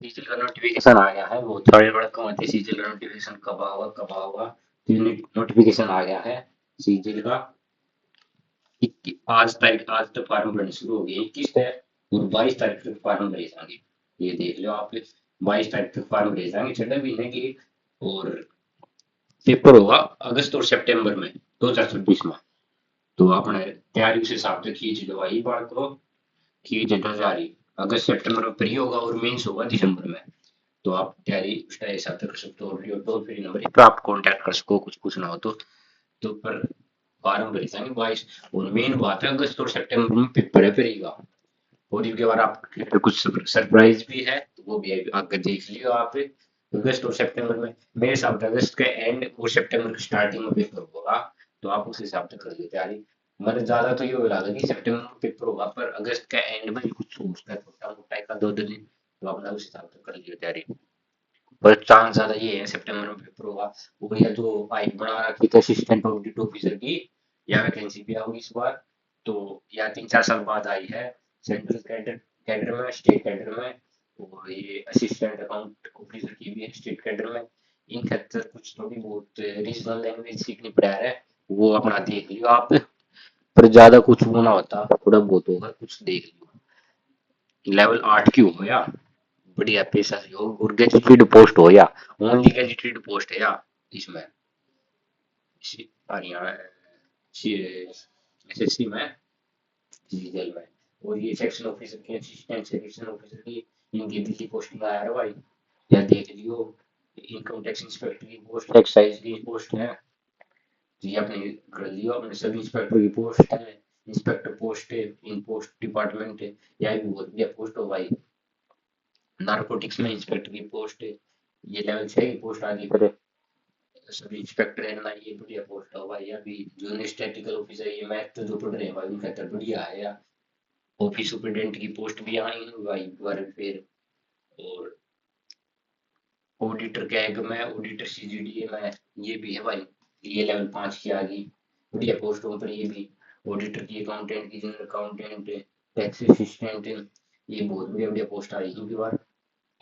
CGL का notification आ गया है। वो थोड़े बड़े कम होते सीजीएल का नोटिफिकेशन कब आऊगा। तो नोटिफिकेशन आ गया है सीजीएल का। आज तक फॉर्म भरने शुरू हो गए 21 है और 22 तारीख तक फॉर्म भरे जाएंगे। ये देख लो आप, 22 तारीख तक फॉर्म भरे जाएंगे 6 महीने की। और पेपर होगा अगस्त और सितंबर में 2026 में। तो आपने तैयारी उस हिसाब से खींच लो भाई बात को, खींच लो तैयारी। अगस्त सितंबर में प्री होगा और मेंस होगा दिसंबर में। तो आप तैयारी उस हिसाब से कर सकते हो। और ये टोल फ्री नंबर पर आप कॉन्टैक्ट कर सको कुछ पूछना हो तो पर फॉर्म भरे जाएंगे 22। और मेन बात है अगस्त और सितंबर में पेपर है पड़ेगा। और इनके बाद आप कुछ सरप्राइज भी है तो वो भी आगे देख लियो आप। अगस्त और सितंबर में मेरे हिसाब से अगस्त के एंड और सितंबर की स्टार्टिंग में पेपर होगा। तो आप उस हिसाब से कर लो तैयारी। मतलब ज्यादा तो ये हो लगा कि सितंबर में पेपर होगा पर अगस्त के एंड में कुछ सोचता है छोटा मोटा एक 2 दिन। तो अपना उस हिसाब से कर लियो तैयारी। पर चांस ज्यादा ये है सितंबर में पेपर होगा। और या जो आई बना रखी थी असिस्टेंट ऑडिट ऑफिसर की, या वैकेंसी भी होगी इस बार। तो या 3-4 साल बाद आई है सेंट्रल कैडर कैडर में, स्टेट कैडर में। और ये असिस्टेंट अकाउंट ऑफिसर की भी है स्टेट कैडर में। इन क्षेत्र कुछ थोड़ी बहुत रीजनल लैंग्वेज सीखनी पड़ा है। वो अपना देख लियो आप। पर ज्यादा कुछ वो ना होता, थोड़ा बहुत होगा कुछ देख लियो। लेवल 8 की हो या बढ़िया पैसा से हो और गेजेटेड पोस्ट हो या ओनली गेजेटेड पोस्ट है या इसमें यहाँ एसएससी में, सीजीएल में। और ये सेक्शन ऑफिसर की, असिस्टेंट सेक्शन ऑफिसर की, इनकी दिल्ली पोस्टिंग आया है भाई। या देख लियो। इनकम टैक्स इंस्पेक्टर की पोस्ट, एक्साइज की पोस्ट है। तो ये अपने कर लियो। अपने सब इंस्पेक्टर की पोस्ट है, इंस्पेक्टर पोस्ट है, इन पोस्ट डिपार्टमेंट है। या भी बहुत बढ़िया पोस्ट हो भाई। नारकोटिक्स में इंस्पेक्टर की पोस्ट है। ये लेवल 6 की पोस्ट आ गई फिर। सब इंस्पेक्टर है ना, ये बढ़िया पोस्ट है भाई। अभी जूनियर स्टैटिकल ऑफिसर ये मैथ तो जो पढ़ रहे हैं भाई उनका तो बढ़िया है यार। ऑफिस सुपरिटेंडेंट की पोस्ट भी आई है भाई बार फिर। और ऑडिटर कैग में, ऑडिटर सीजीडीए में ये भी है भाई। ये लेवल 5 की आ गई, बढ़िया पोस्ट हो पर ये भी। ऑडिटर की, अकाउंटेंट की, जनरल अकाउंटेंट, टैक्स असिस्टेंट, ये बहुत बढ़िया बढ़िया पोस्ट आई है बार।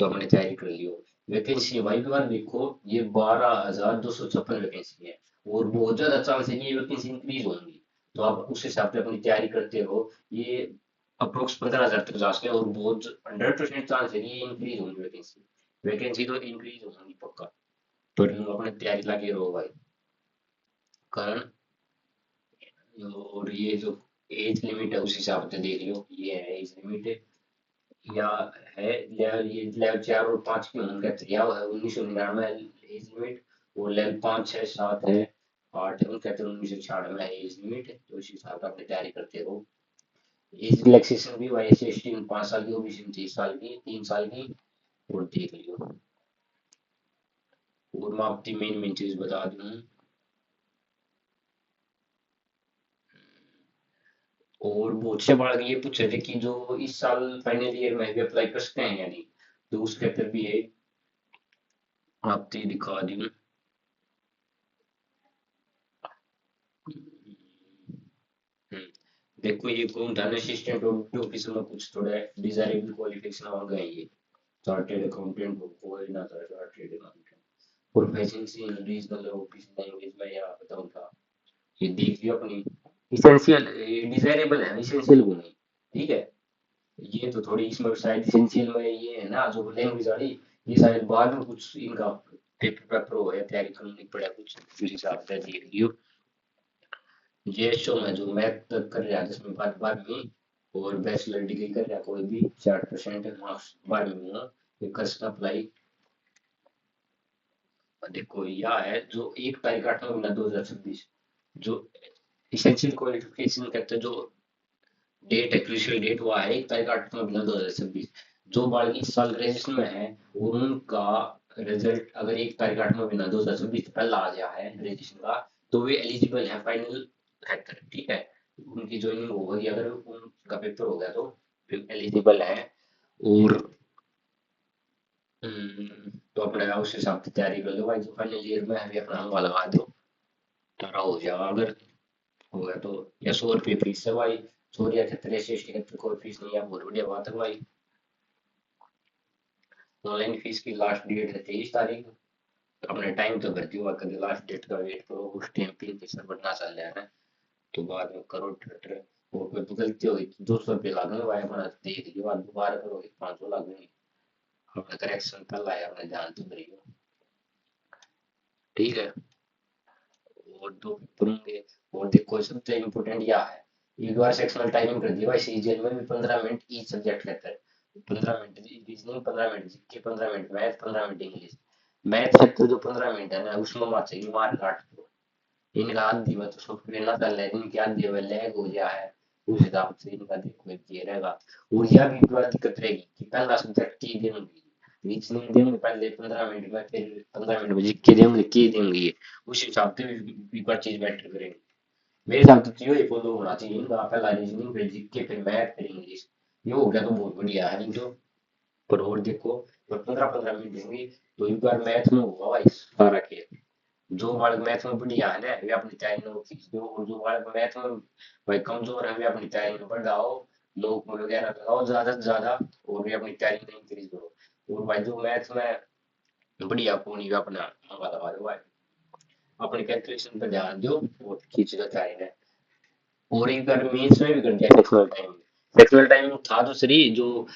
तो हमने तैयारी कर ली हो। वैकेंसी है भाई बार देखो, ये 12,256 वैकेंसी है। और बहुत ज्यादा चांस है कि ये वैकेंसी इंक्रीज होंगी। तो आप उस हिसाब से अपनी तैयारी करते रहो। ये अप्रोक्स 15,000 तक जा सकते हैं और बहुत 100% चांस है कि ये इंक्रीज होंगी वैकेंसी। वैकेंसी तो इंक्रीज होंगी पक्का। पर तुम अपनी तैयारी लगे रहो भाई। कारण और ये जो एज लिमिट है उस हिसाब से देख लो, ये है एज लिमिट या है। लेवल 4 और 5 की उनका त्रिया है 1999 एज लिमिट। और लेवल 5, 6, 7 है, 8 है उनका तो 1996 है एज लिमिट। तो इस हिसाब से अपनी तैयारी करते रहो। एज रिलैक्सेशन भी भाई एस टी में 5 साल की, ओबीसी में 30 साल की, 3 साल की। और देख लियो। और मैं आपकी मेन मेन चीज बता दूं। और बहुत से बार ये पूछ रहे थे कि जो इस साल फाइनल ईयर में भी अप्लाई कर सकते हैं या नहीं। तो उसके अंदर भी है, आपको दिखा दूं। हम्म, देखो ये कौन था, असिस्टेंट ऑफिसर में कुछ थोड़ा डिजायरेबल क्वालिफिकेशन आ गए ये। चार्टेड अकाउंटेंट हो कोई ना था, चार्टेड अकाउंटेंट प्रोफिशिएंसी इन रीजनल ऑफिस लैंग्वेज में या बताऊं था। ये देख लियो अपनी। इसेंशियल, डिजायरेबल है, इसेंशियल को नहीं। ठीक है। ये तो थोड़ी इसमें शायद इसेंशियल में ये है ना जो लैंग्वेज वाली। ये शायद बाद में कुछ इनका पेपर पेपर हो या तैयारी करनी पड़ा कुछ उस हिसाब से देख लियो। ये शो में जो मैथ तक कर रहा है 10वीं बाद 12वीं और बैचलर डिग्री कर रहा है कोई भी 60% मार्क्स 12वीं में, ये कर सकता अप्लाई। देखो यह है जो 1 तारीख 8वां महीना 2026, जो इसेंशियल क्वालिफिकेशन कहते हैं। जो डेट है क्रूशियल डेट हुआ है 1 तारीख 8वां महीना 2026। जो बालक इस साल ग्रेजुएशन में है उनका रिजल्ट अगर 1 तारीख 8वां महीना 2026 पहला आ गया है ग्रेजुएशन का, तो वे एलिजिबल है फाइनल हैकर। ठीक है। उनकी ज्वाइनिंग होगी अगर उनका पेपर हो गया तो फिर एलिजिबल है। और तो अपने उस हिसाब से तैयारी कर लो भाई। जो फाइनल ईयर में है अपना हुआ लगा दो। तारा हो जाएगा अगर हो गया तो। या 100 रुपये फीस है भाई। 100 या 73 कोई फीस नहीं है, बहुत बढ़िया बात है भाई। ऑनलाइन फीस की लास्ट डेट है 23 तारीख। अपने टाइम तो भर दियो, कभी लास्ट डेट का वेट करो, उस टाइम पे सर्वर ना चल जाए ना, तो बाद में करो ट्विटर। और कोई तो गलती होगी तो 200 रुपये लागेंगे भाई, अपना देख लियो, बाद दोबारा करोगे 500 लागेंगे। अपना करेक्शन पहला है, अपने ध्यान तो करियो। ठीक है। और दो पेपर होंगे। और देखो सबसे इम्पोर्टेंट क्या है, एक बार सेक्शनल टाइमिंग कर दी भाई, सीजन में भी 15 मिनट ईच सब्जेक्ट लेता है। 15 minute reasoning, 15 minute GK, 15 minute math, 15 minute English. Math sector जो 15 मिनट है ना, उसमें वहां चाहिए मार काट दो। इनका आधी में तो सॉफ्टवेयर ना चल रहा है, इनकी आधी में लैग हो गया है, उस हिसाब से इनका देखो ये रहेगा। और यह भी बड़ा दिक्कत रहेगी कि पहला सब्जेक्ट की देंगे, रीजनिंग देंगे पहले 15 मिनट में, फिर 15 मिनट में जीके देंगे, की देंगे, उस हिसाब से भी पर चीज मैटर करेंगे। मेरे हिसाब से तो ये फॉलो होना चाहिए इनका, पहला रीजनिंग फिर जीके फिर मैथ फिर इंग्लिश। ये हो गया तो बहुत बढ़िया है, नहीं तो। पर और देखो, तो 15-15 मिनट देंगे, तो एक बार मैथ में होगा भाई सारा खेल। जो बालक मैथ में बढ़िया है ना, वे अपनी तैयारी में खींचो, और जो बालक मैथ में भाई कमजोर है, वे अपनी तैयारी में बढ़ाओ, लोग वगैरह लगाओ ज्यादा से ज्यादा, और वे अपनी तैयारी में इंक्रीज करो। और भाई जो मैथ में बढ़िया को नहीं, वे अपना हवा लगा दो भाई, अपने कैलकुलेशन पर ध्यान दो, और खींच दो तैयारी में। और एक बार मेंस में भी कर दिया सेक्शनल टाइमिंग। सेक्शनल टाइमिंग था तो सही, जो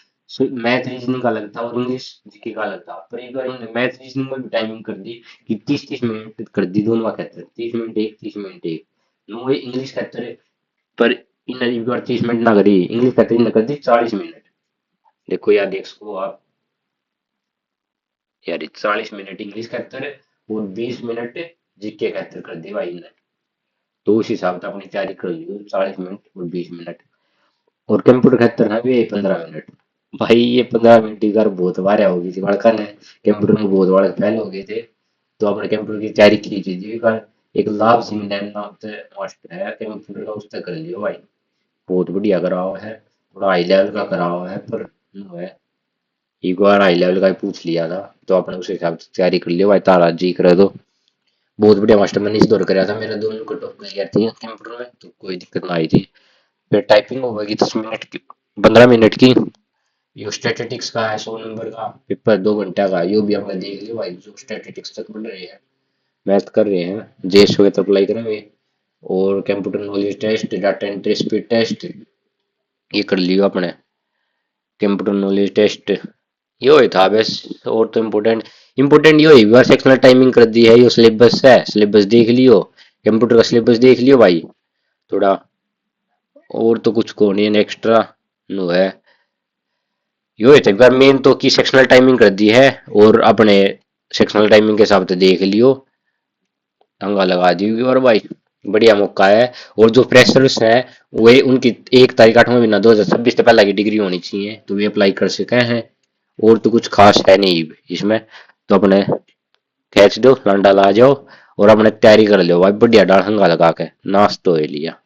मैथ रीजनिंग का अलग था और इंग्लिश जीके का अलग था, पर एक बार इन्होंने मैथ रीजनिंग में भी टाइमिंग कर दी कि 30-30 मिनट कर दी, दोनों का कहते हैं 30 मिनट एक, 30 मिनट एक। नो ये इंग्लिश कहते हैं, पर इन एक बार 30 मिनट ना करी, इंग्लिश कहते हैं कर दी 40 मिनट। देखो यार, देख सको आप यार, 40 मिनट इंग्लिश कहते हैं और 20 मिनट जीके कहते कर दी भाई ने। तो उस हिसाब से अपनी तैयारी कर ली 40 मिनट और 20 मिनट। और कंप्यूटर खतर है भी 15 मिनट। भाई ये 15 मिनट की बार बहुत बार होगी थी बड़का ने, कंप्यूटर में बहुत बड़े फेल हो गए थे, तो अपने कंप्यूटर की तैयारी की थी कर। एक लाभ सिंह नैन नाम से मास्टर है कंप्यूटर का, उससे कर लियो भाई, बहुत बढ़िया करा हुआ है, थोड़ा हाई लेवल का करा हुआ है, पर नो है, एक बार हाई लेवल का ही पूछ लिया था, तो अपने उस हिसाब से तैयारी कर लियो भाई, तारा जी करे तो। बहुत बढ़िया मास्टर, मैंने इस दौर कराया था, मेरा दोनों कट ऑफ क्लियर थी कंप्यूटर में, तो कोई दिक्कत ना आई थी। फिर टाइपिंग होगी 10 मिनट की, 15 मिनट की। ये स्टैटिस्टिक्स का है 100 नंबर का पेपर, 2 घंटा का, यो भी आपने देख लियो भाई, जो स्टैटिस्टिक्स तक पढ़ रहे हैं, मैथ कर रहे हैं, जेएस वगैरह अप्लाई करेंगे। और computer knowledge test, data entry speed test, ये कर लियो अपने, कंप्यूटर नॉलेज टेस्ट। यो ही था बस। और तो इम्पोर्टेंट इम्पोर्टेंट यो ही, बार सेक्शनल टाइमिंग कर दी है, यो सिलेबस है, सिलेबस देख लियो, कंप्यूटर का सिलेबस देख लियो भाई थोड़ा। और तो कुछ को नहीं है एक्स्ट्रा, नो है। यो है एक बार मेन तो की सेक्शनल टाइमिंग कर दी है, और अपने सेक्शनल टाइमिंग के हिसाब से देख लियो, टंगा लगा दी और भाई बढ़िया मौका है। और जो फ्रेशर्स है, वे उनकी 1 तारीख 8वां महीना 2026 से पहले की डिग्री होनी चाहिए, तो वे अप्लाई कर सके हैं। और तो कुछ खास है नहीं इसमें, तो अपने खींच दो, लंडा ला जाओ, और अपने तैयारी कर लो भाई, बढ़िया डाल हंगा लगा के नाच तो लिया।